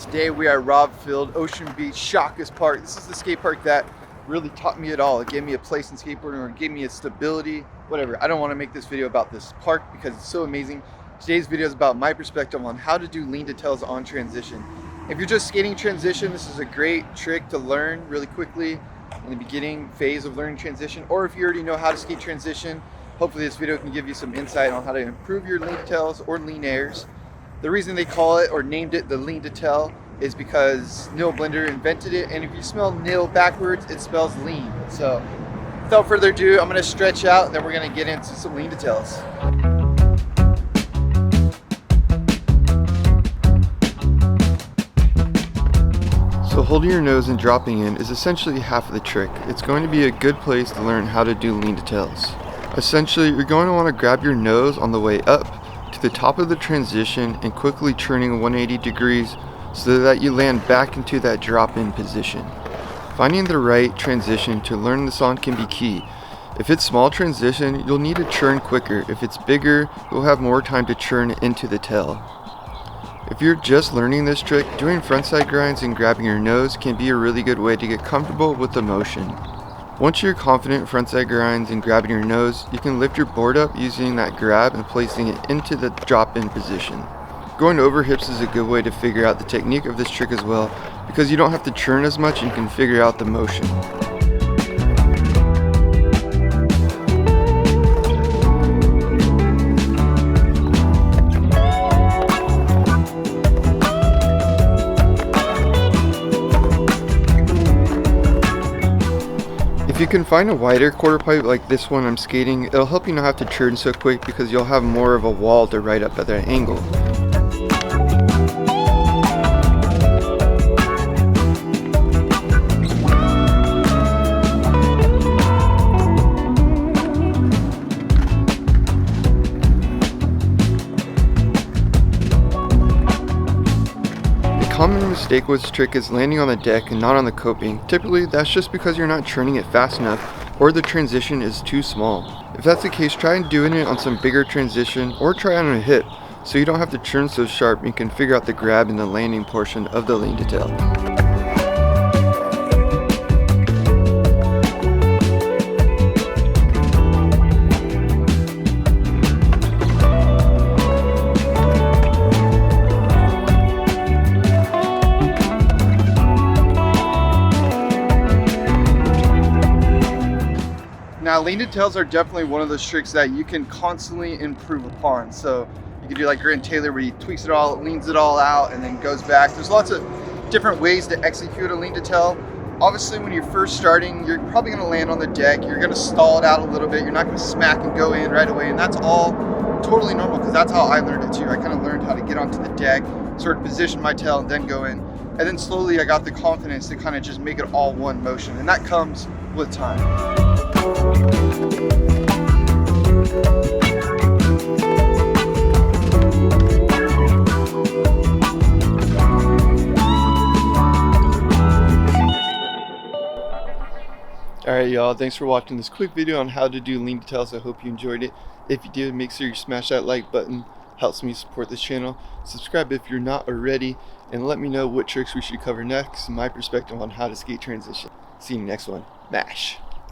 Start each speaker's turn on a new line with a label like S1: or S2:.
S1: Today we are at Robb Field, Ocean Beach, Shaka's Park. This is the skate park that really taught me it all. It gave me a place in skateboarding, or it gave me a stability, whatever. I don't want to make this video about this park because it's so amazing. Today's video is about my perspective on how to do lean to tails on transition. If you're just skating transition, this is a great trick to learn really quickly in the beginning phase of learning transition. Or if you already know how to skate transition, hopefully this video can give you some insight on how to improve your lean to tails or lean airs. The reason they call it or named it the lean to tail is because Neil Blender invented it, and if you smell nil backwards, it spells lean. So without further ado, I'm gonna stretch out and then we're gonna get into some lean to tails. So holding your nose and dropping in is essentially half of the trick. It's going to be a good place to learn how to do lean to tails. Essentially, you're going to want to grab your nose on the way up to the top of the transition and quickly turning 180 degrees so that you land back into that drop-in position. Finding the right transition to learn this on can be key. If it's small transition, you'll need to churn quicker. If it's bigger, you'll have more time to churn into the tail. If you're just learning this trick, doing frontside grinds and grabbing your nose can be a really good way to get comfortable with the motion. Once you're confident frontside grinds and grabbing your nose, you can lift your board up using that grab and placing it into the drop-in position. Going over hips is a good way to figure out the technique of this trick as well, because you don't have to churn as much and you can figure out the motion. If you can find a wider quarter pipe like this one I'm skating, it'll help you not have to churn so quick because you'll have more of a wall to ride up at that angle. A common mistake with this trick is landing on the deck and not on the coping. Typically, that's just because you're not churning it fast enough or the transition is too small. If that's the case, try doing it on some bigger transition or try on a hip so you don't have to churn so sharp and you can figure out the grab and the landing portion of the lean to tail. Now, lean to tails are definitely one of those tricks that you can constantly improve upon. So you can do like Grant Taylor where he tweaks it all, leans it all out, and then goes back. There's lots of different ways to execute a lean to tail. Obviously, when you're first starting, you're probably gonna land on the deck. You're gonna stall it out a little bit. You're not gonna smack and go in right away. And that's all totally normal because that's how I learned it too. I kind of learned how to get onto the deck, sort of position my tail and then go in. And then slowly I got the confidence to kind of just make it all one motion. And that comes with time. Alright y'all, thanks for watching this quick video on how to do lean to tails. I hope you enjoyed it. If you did, make sure you smash that like button. Helps me support this channel. Subscribe if you're not already, and let me know what tricks we should cover next, my perspective on how to skate transition. See you next one. Mash!